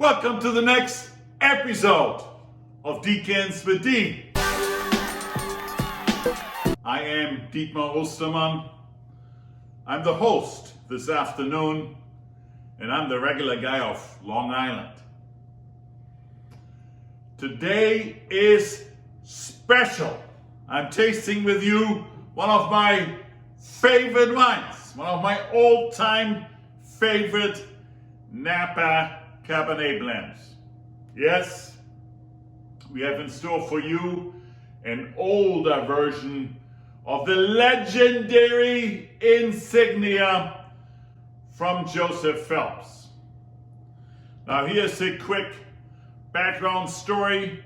Welcome to the next episode of Decants Petite. I am Dietmar Ostermann. I'm the host this afternoon, and I'm the regular guy of Long Island. Today is special. I'm tasting with you one of my favorite wines, one of my all-time favorite Napa Cabernet blends. Yes, we have in store for you an older version of the legendary Insignia from Joseph Phelps. Now here's a quick background story.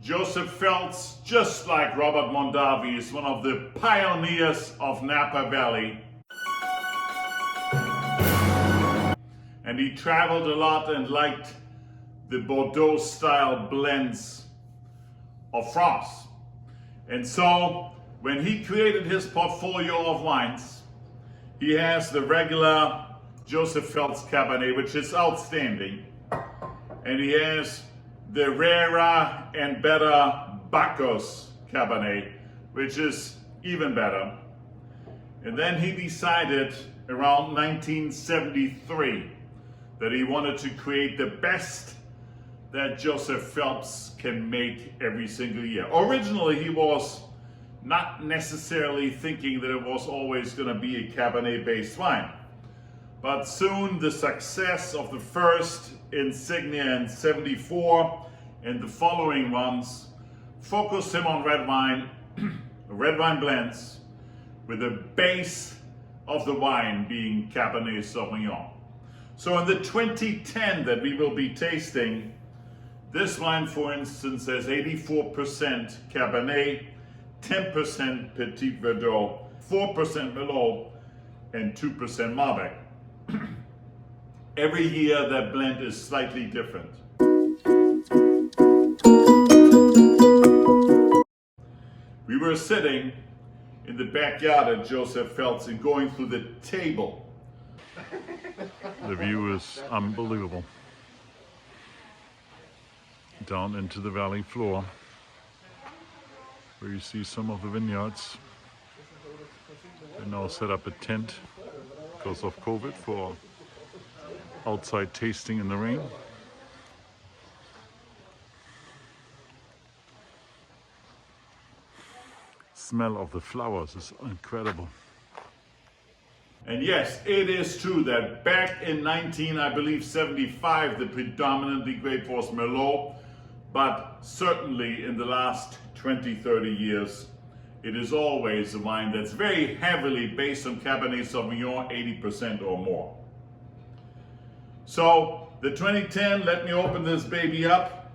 Joseph Phelps, just like Robert Mondavi, is one of the pioneers of Napa Valley. And he traveled a lot and liked the Bordeaux style blends of France. And so when he created his portfolio of wines, he has the regular Joseph Phelps Cabernet, which is outstanding. And he has the rarer and better Bacchus Cabernet, which is even better. And then he decided around 1973 that he wanted to create the best that Joseph Phelps can make every single year. Originally, he was not necessarily thinking that it was always going to be a Cabernet-based wine. But soon the success of the first Insignia in 74 and the following ones focused him on red wine, red wine blends, with the base of the wine being Cabernet Sauvignon. So in the 2010 that we will be tasting, this wine, for instance, has 84% Cabernet, 10% Petite Verdot, 4% Merlot, and 2% Malbec. Every year that blend is slightly different. We were sitting in the backyard at Joseph Phelps and going through the table. The view is unbelievable. Down into the valley floor, where you see some of the vineyards. They now set up a tent because of COVID for outside tasting in the rain. Smell of the flowers is incredible. And yes, it is true that back in 75, the predominantly grape was Merlot, but certainly in the last 20, 30 years, it is always a wine that's very heavily based on Cabernet Sauvignon, 80% or more. So the 2010, let me open this baby up,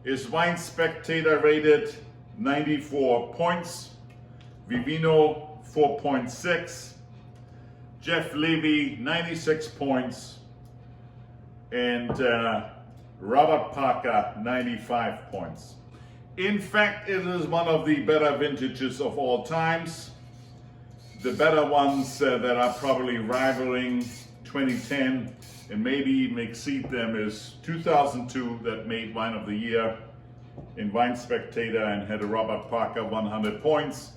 is Wine Spectator rated 94 points, Vivino 4.6, Jeff Levy 96 points, and Robert Parker 95 points. In fact, it is one of the better vintages of all times. The better ones that are probably rivaling 2010 and maybe even exceed them is 2002 that made Wine of the Year in Wine Spectator and had a Robert Parker 100 points,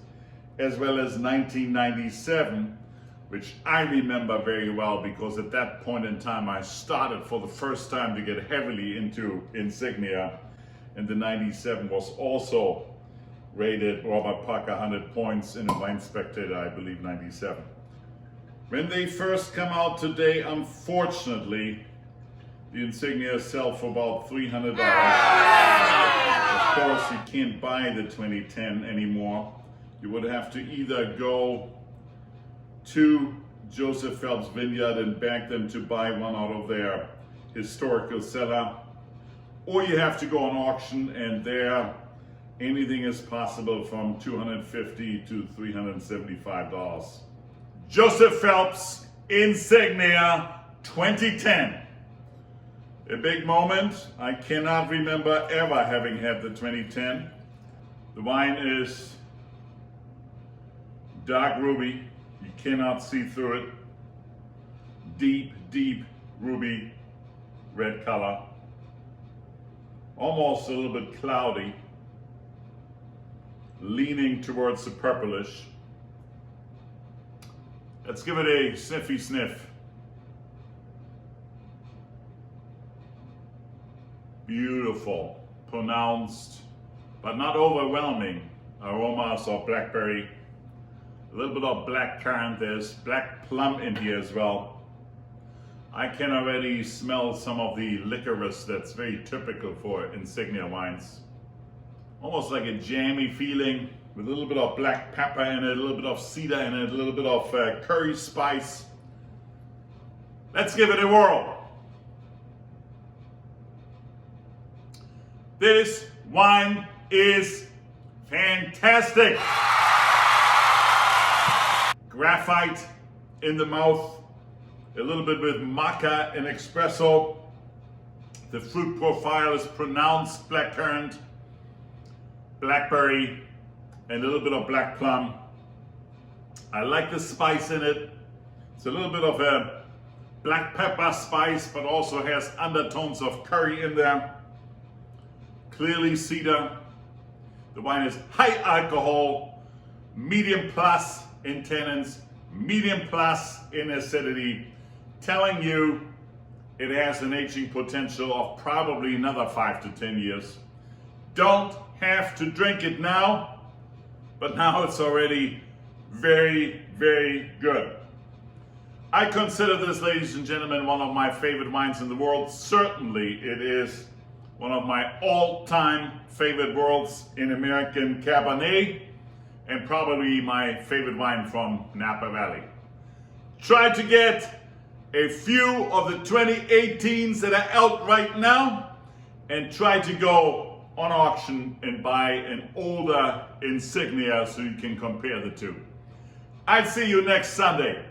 as well as 1997, which I remember very well because at that point in time I started for the first time to get heavily into Insignia, and the 97 was also rated Robert Parker 100 points in a Wine Spectator, I believe 97. When they first come out today, unfortunately, the Insignia sell for about $300. Of course, you can't buy the 2010 anymore. You would have to either go to Joseph Phelps Vineyard and beg them to buy one out of their historical cellar, or you have to go on auction, and there anything is possible from $250 to $375. Joseph Phelps Insignia 2010. A big moment. I cannot remember ever having had the 2010. The wine is dark ruby. You cannot see through it. Deep, deep ruby. red color. Almost a little bit cloudy, leaning towards the purplish. Let's give it a sniffy sniff. Beautiful, pronounced, but not overwhelming aromas of blackberry. A little bit of black currant. There's black plum in here as well. I can already smell some of the licorice that's very typical for Insignia wines. Almost like a jammy feeling with a little bit of black pepper in it, a little bit of cedar in it, a little bit of curry spice. Let's give it a whirl. This wine is fantastic. Graphite in the mouth, a little bit with maca and espresso. The fruit profile is pronounced blackcurrant, blackberry, and a little bit of black plum. I like the spice in it. It's a little bit of a black pepper spice, but also has undertones of curry in there. Clearly cedar. The wine is high alcohol, medium plus in tannins, medium plus in acidity, telling you it has an aging potential of probably another 5 to 10 years. Don't have to drink it now, but now it's already very, very good. I consider this, ladies and gentlemen, one of my favorite wines in the world. Certainly it is one of my all-time favorite worlds in American Cabernet, and probably my favorite wine from Napa Valley. Try to get a few of the 2018s that are out right now, and try to go on auction and buy an older Insignia so you can compare the two. I'll see you next Sunday.